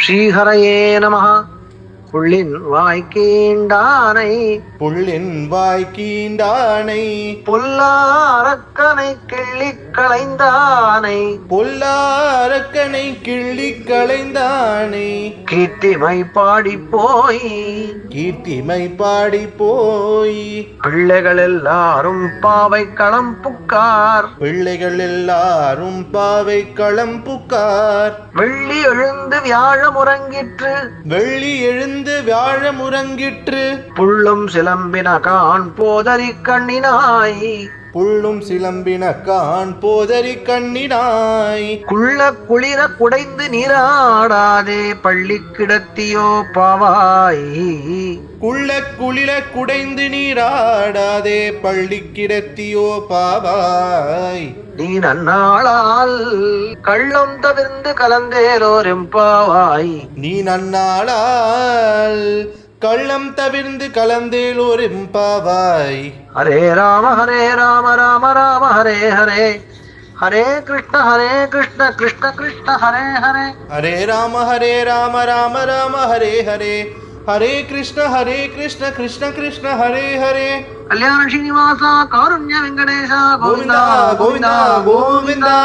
ஸ்ரீஹரயே நமஹ. புள்ளின் வாய்க்கீண்டானை புள்ளின் வாய்க்கீண்டானை பொல்லாரக்கனை கிள்ளிக் களைந்தானை பொல்லாரக்கனை கிள்ளி களைந்தானை கீர்த்திமை பாடி போய் கீர்த்திமை பாடி போய் பிள்ளைகள் எல்லாரும் பாவை களம் புக்கார் பிள்ளைகள் எல்லாரும் பாவை களம் புக்கார் வெள்ளி எழுந்து வியாழம் உறங்கிற்று வெள்ளி எழுந்து வியாழம் உறங்கிற்று புள்ளும் சிலம்பின கான் போதறி கண்ணினாய் புள்ளும் சிலம்பின கான் போதறி கண்ணினாய் குள்ள குளிர குடைந்து நீராடாதே பள்ளி கிடத்தியோ பாவாய் குள்ள குளிர குடைந்து நீராடாதே பள்ளி கிடத்தியோ பாவாய் நீ நன்னாளால் கள்ளம் தவிர்ந்து கலந்தேலோரும் பாவாய் நீ நன்னாளால் கள்ளம் தவிர்ந்து கலந்தேலோர் எம்பாவாய். ஹரே ராம ராம ராம ஹரே ஹரே ஹரே கிருஷ்ண கிருஷ்ண கிருஷ்ண ஹரே ஹரே ஹரே ராம ராம ராம ஹரே ஹரே ஹரே கிருஷ்ண கிருஷ்ண கிருஷ்ண ஹரே ஹரே. கல்யாண ஸ்ரீனிவாச காருண்ய வெங்கடேஷ கோவிந்தா கோவிந்தா கோவிந்தா.